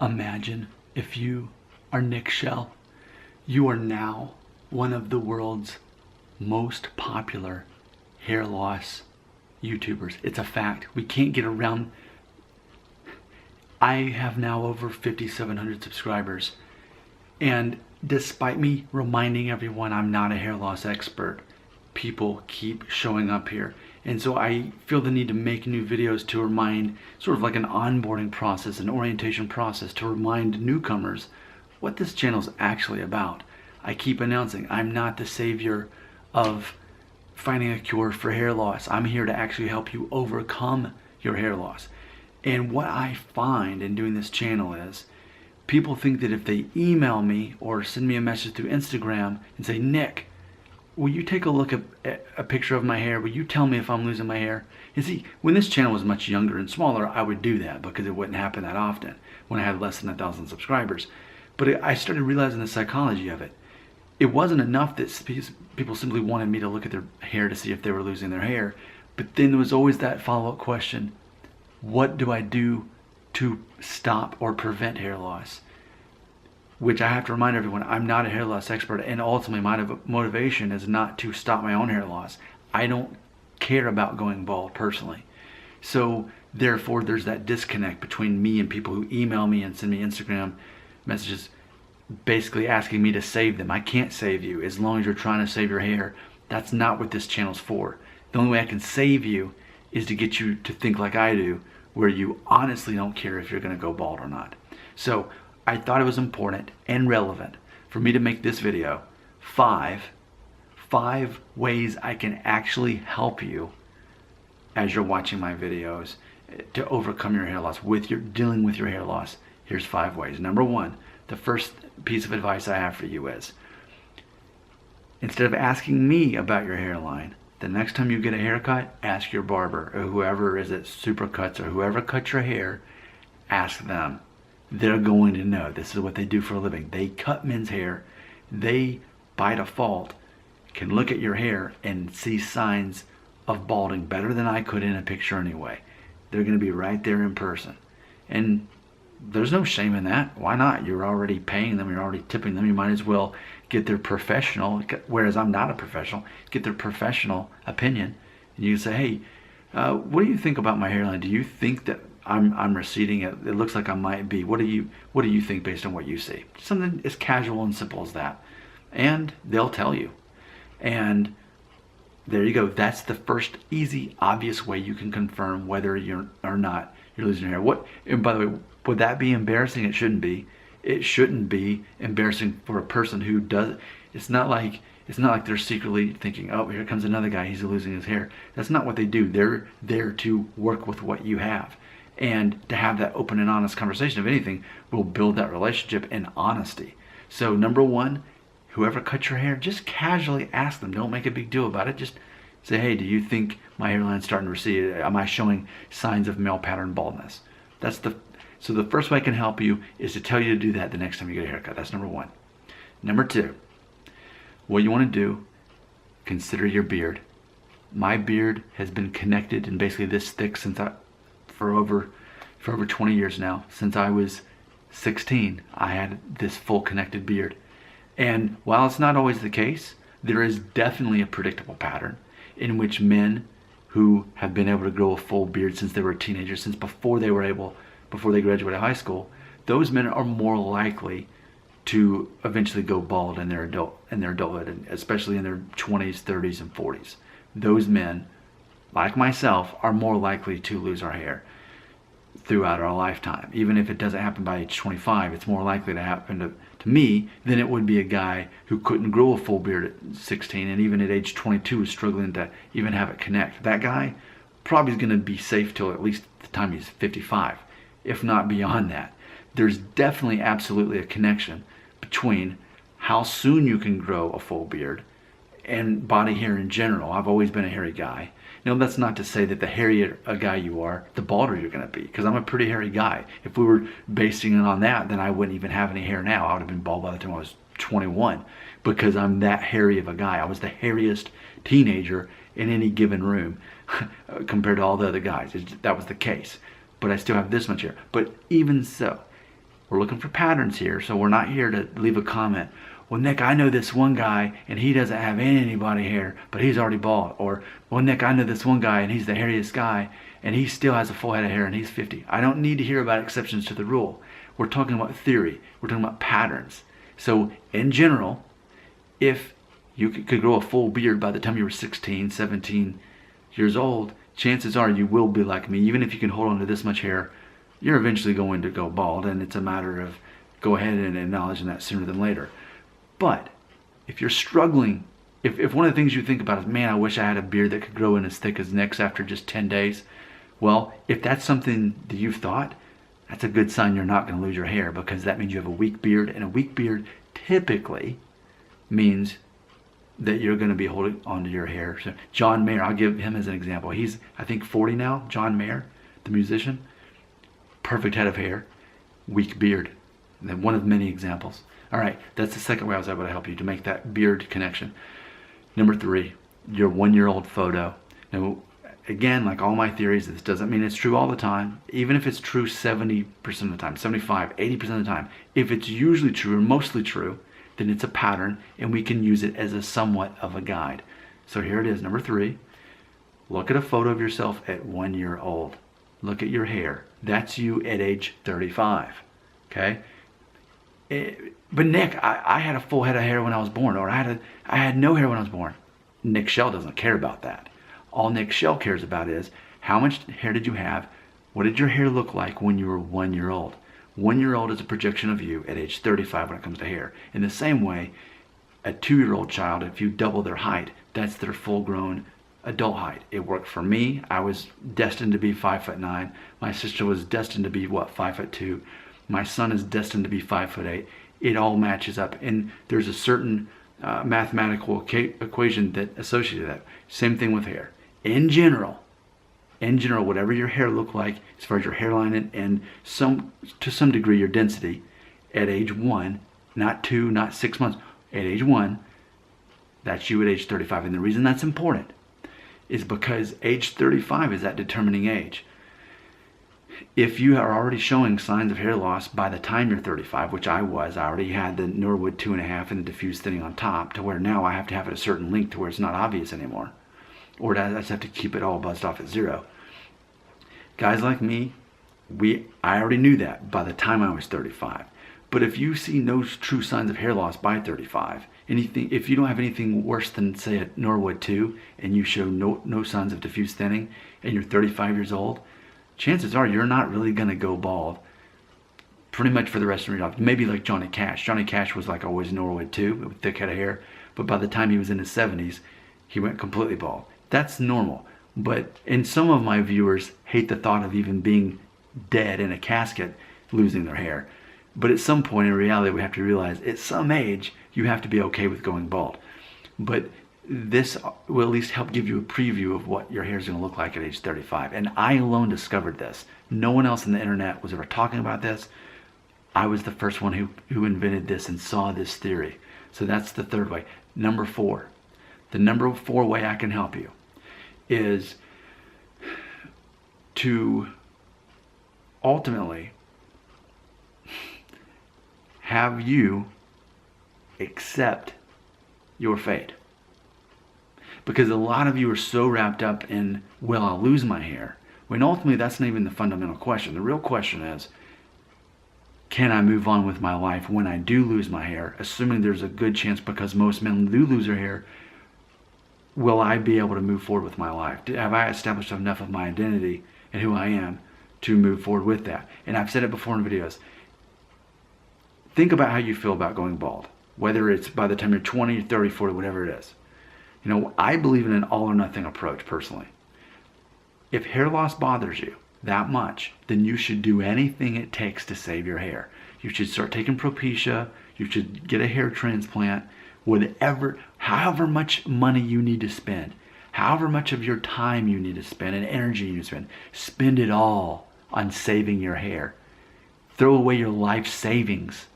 Imagine if you are Nick Shell. You are now one of the world's most popular hair loss YouTubers. It's a fact. We can't get around. I have now over 5,700 subscribers. And despite me reminding everyone I'm not a hair loss expert, people keep showing up here. And so I feel the need to make new videos to remind, sort of like an onboarding process, an orientation process, to remind newcomers what this channel is actually about. I keep announcing I'm not the savior of finding a cure for hair loss. I'm here to actually help you overcome your hair loss. And what I find in doing this channel is people think that if they email me or send me a message through Instagram and say, Nick, will you take a look at a picture of my hair? Will you tell me if I'm losing my hair? You see, when this channel was much younger and smaller, I would do that because it wouldn't happen that often when I had less than 1,000 subscribers. But I started realizing the psychology of it. It wasn't enough that people simply wanted me to look at their hair to see if they were losing their hair. But then there was always that follow-up question, what do I do to stop or prevent hair loss? Which I have to remind everyone, I'm not a hair loss expert, and ultimately my motivation is not to stop my own hair loss. I don't care about going bald personally. So therefore there's that disconnect between me and people who email me and send me Instagram messages basically asking me to save them. I can't save you as long as you're trying to save your hair. That's not what this channel's for. The only way I can save you is to get you to think like I do, where you honestly don't care if you're gonna go bald or not. So I thought it was important and relevant for me to make this video. Five ways I can actually help you as you're watching my videos to overcome your hair loss, dealing with your hair loss. Here's 5 ways. Number 1, the first piece of advice I have for you is, instead of asking me about your hairline, the next time you get a haircut, ask your barber or whoever is at Supercuts or whoever cuts your hair, ask them. They're going to know. This is what they do for a living. They cut men's hair. They, by default, can look at your hair and see signs of balding better than I could in a picture anyway. They're going to be right there in person. And there's no shame in that. Why not? You're already paying them. You're already tipping them. You might as well get their professional, whereas I'm not a professional, get their professional opinion. And you can say, hey, what do you think about my hairline? Do you think that I'm receding? It looks like I might be. What do you think based on what you see? Something as casual and simple as that. And they'll tell you. And there you go. That's the first easy, obvious way you can confirm whether you're or not you're losing your hair. And by the way, would that be embarrassing? It shouldn't be. It shouldn't be embarrassing for a person who does. It's not like they're secretly thinking, oh, here comes another guy, he's losing his hair. That's not what they do. They're there to work with what you have. And to have that open and honest conversation, if anything, will build that relationship in honesty. So number 1, whoever cuts your hair, just casually ask them. Don't make a big deal about it. Just say, hey, do you think my hairline's starting to recede? Am I showing signs of male pattern baldness? So the first way I can help you is to tell you to do that the next time you get a haircut. That's number 1. Number 2, what you want to do, consider your beard. My beard has been connected and basically this thick for over 20 years now. Since I was 16, I had this full connected beard. And while it's not always the case, there is definitely a predictable pattern in which men who have been able to grow a full beard since they were teenagers, since before they graduated high school, those men are more likely to eventually go bald in their adulthood, and especially in their 20s, 30s, and 40s. Those men, like myself, are more likely to lose our hair throughout our lifetime. Even if it doesn't happen by age 25, it's more likely to happen to me than it would be a guy who couldn't grow a full beard at 16 and even at age 22 is struggling to even have it connect. That guy probably is going to be safe till at least the time he's 55, if not beyond that. There's definitely absolutely a connection between how soon you can grow a full beard and body hair in general. I've always been a hairy guy. Now, that's not to say that the hairier a guy you are, the balder you're going to be, because I'm a pretty hairy guy. If we were basing it on that, then I wouldn't even have any hair now. I would have been bald by the time I was 21, because I'm that hairy of a guy. I was the hairiest teenager in any given room compared to all the other guys. That was the case. But I still have this much hair. But even so, We're looking for patterns here, so we're not here to leave a comment. Well, Nick, I know this one guy and he doesn't have anybody hair, but he's already bald. Or, well, Nick, I know this one guy and he's the hairiest guy and he still has a full head of hair and he's 50. I don't need to hear about exceptions to the rule. We're talking about theory. We're talking about patterns. So in general, if you could grow a full beard by the time you were 16, 17 years old, chances are you will be like me. Even if you can hold on to this much hair, you're eventually going to go bald, and it's a matter of go ahead and acknowledging that sooner than later. But if you're struggling, if one of the things you think about is, man, I wish I had a beard that could grow in as thick as Nick's after just 10 days. Well, if that's something that you've thought, that's a good sign you're not going to lose your hair, because that means you have a weak beard, and a weak beard typically means that you're going to be holding onto your hair. So John Mayer, I'll give him as an example. He's, I think, 40 now. John Mayer, the musician, perfect head of hair, weak beard. And then one of many examples. All right, that's the second way I was able to help you to make that beard connection. Number 3, your 1-year-old photo. Now, again, like all my theories, this doesn't mean it's true all the time. Even if it's true 70% of the time, 75, 80% of the time, if it's usually true or mostly true, then it's a pattern and we can use it as a somewhat of a guide. So here it is, number 3. Look at a photo of yourself at 1 year old. Look at your hair. That's you at age 35. Okay? But Nick, I had a full head of hair when I was born, or I had no hair when I was born. Nick Shell doesn't care about that. All Nick Shell cares about is how much hair did you have? What did your hair look like when you were 1 year old? 1 year old is a projection of you at age 35 when it comes to hair. In the same way, a 2-year-old child, if you double their height, that's their full-grown adult height. It worked for me. I was destined to be 5'9". My sister was destined to be, 5'2". My son is destined to be 5'8". It all matches up, and there's a certain mathematical equation that associated that. Same thing with hair. In general, whatever your hair looked like, as far as your hairline and to some degree your density, at age 1, not 2, not 6 months, at age 1, that's you at age 35. And the reason that's important is because age 35 is that determining age. If you are already showing signs of hair loss by the time you're 35, which I was, I already had the Norwood 2.5 and the diffuse thinning on top, to where now I have to have it a certain length to where it's not obvious anymore. Or I just have to keep it all buzzed off at 0. Guys like me, I already knew that by the time I was 35. But if you see no true signs of hair loss by 35, if you don't have anything worse than, say, a Norwood 2, and you show no signs of diffuse thinning, and you're 35 years old, chances are you're not really going to go bald pretty much for the rest of your life. Maybe like Johnny Cash. Johnny Cash was like always Norwood 2, with thick head of hair. But by the time he was in his 70s, he went completely bald. That's normal. And some of my viewers hate the thought of even being dead in a casket, losing their hair. But at some point in reality, we have to realize at some age, you have to be okay with going bald. But this will at least help give you a preview of what your hair is going to look like at age 35. And I alone discovered this. No one else on the internet was ever talking about this. I was the first one who invented this and saw this theory. So that's the third way. Number 4. The number 4 way I can help you is to ultimately have you accept your fate. Because a lot of you are so wrapped up in, will I lose my hair? When ultimately that's not even the fundamental question. The real question is, can I move on with my life when I do lose my hair? Assuming there's a good chance, because most men do lose their hair, will I be able to move forward with my life? Have I established enough of my identity and who I am to move forward with that? And I've said it before in videos. Think about how you feel about going bald. Whether it's by the time you're 20, 30, 40, whatever it is. You know, I believe in an all or nothing approach personally. If hair loss bothers you that much, then you should do anything it takes to save your hair. You should start taking Propecia. You should get a hair transplant. Whatever, however much money you need to spend, however much of your time you need to spend and energy you need to spend it all on saving your hair. Throw away your life savings.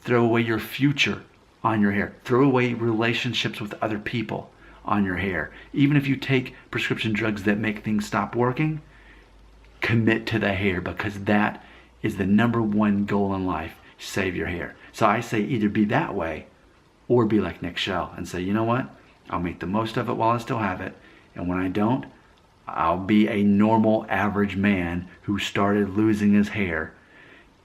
Throw away your future on your hair. Throw away relationships with other people on your hair. Even if you take prescription drugs that make things stop working, commit to the hair, because that is the #1 goal in life. Save your hair. So I say either be that way or be like Nick Shell and say, you know what? I'll make the most of it while I still have it. And when I don't, I'll be a normal average man who started losing his hair.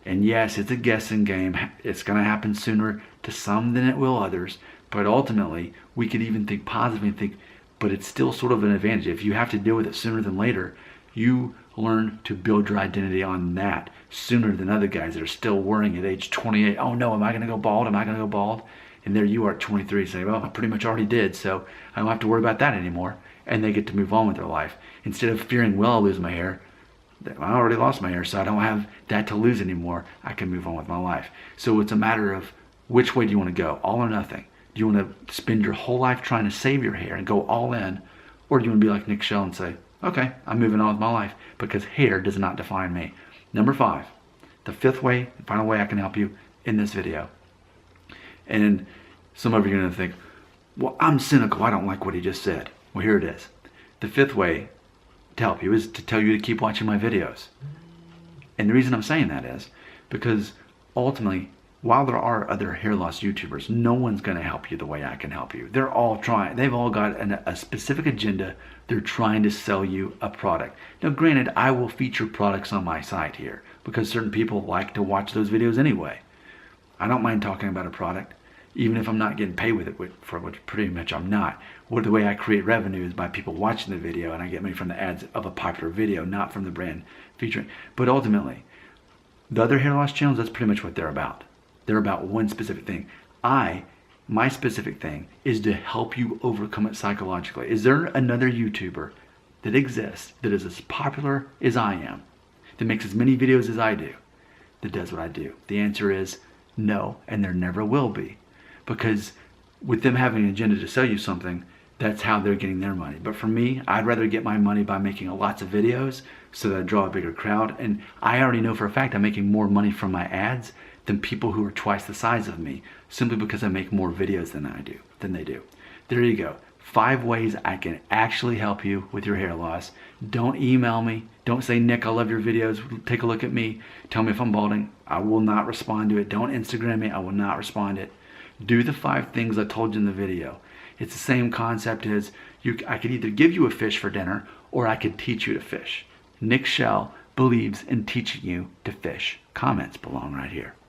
And yes, it's a guessing game. It's going to happen sooner to some than it will others. But ultimately, we could even think positively and think, but it's still sort of an advantage. If you have to deal with it sooner than later, you learn to build your identity on that sooner than other guys that are still worrying at age 28. Oh no, am I going to go bald? Am I going to go bald? And there you are at 23 saying, well, I pretty much already did, so I don't have to worry about that anymore. And they get to move on with their life. Instead of fearing, well, I'll lose my hair. I already lost my hair, so I don't have that to lose anymore. I can move on with my life. So it's a matter of which way do you want to go, all or nothing? Do you want to spend your whole life trying to save your hair and go all in? Or do you want to be like Nick Shell and say, okay, I'm moving on with my life because hair does not define me. Number 5, the 5th way, the final way I can help you in this video. And some of you are going to think, well, I'm cynical. I don't like what he just said. Well, here it is. The 5th way to help you is to tell you to keep watching my videos. And the reason I'm saying that is because ultimately, while there are other hair loss YouTubers, no one's going to help you the way I can help you. They're all trying. They've all got a specific agenda. They're trying to sell you a product. Now, granted, I will feature products on my site here because certain people like to watch those videos anyway. I don't mind talking about a product, even if I'm not getting paid with it, for which pretty much I'm not. The way I create revenue is by people watching the video, and I get money from the ads of a popular video, not from the brand featuring. But ultimately, the other hair loss channels, that's pretty much what they're about. They're about one specific thing. My specific thing is to help you overcome it psychologically. Is there another YouTuber that exists that is as popular as I am, that makes as many videos as I do, that does what I do? The answer is no, and there never will be. Because with them having an agenda to sell you something, that's how they're getting their money. But for me, I'd rather get my money by making lots of videos so that I draw a bigger crowd. And I already know for a fact I'm making more money from my ads than people who are twice the size of me, simply because I make more videos than they do. There you go. 5 ways I can actually help you with your hair loss. Don't email me. Don't say, Nick, I love your videos. Take a look at me. Tell me if I'm balding. I will not respond to it. Don't Instagram me. I will not respond to it. Do the 5 things I told you in the video. It's the same concept as I could either give you a fish for dinner or I could teach you to fish. Nick Shell believes in teaching you to fish. Comments belong right here.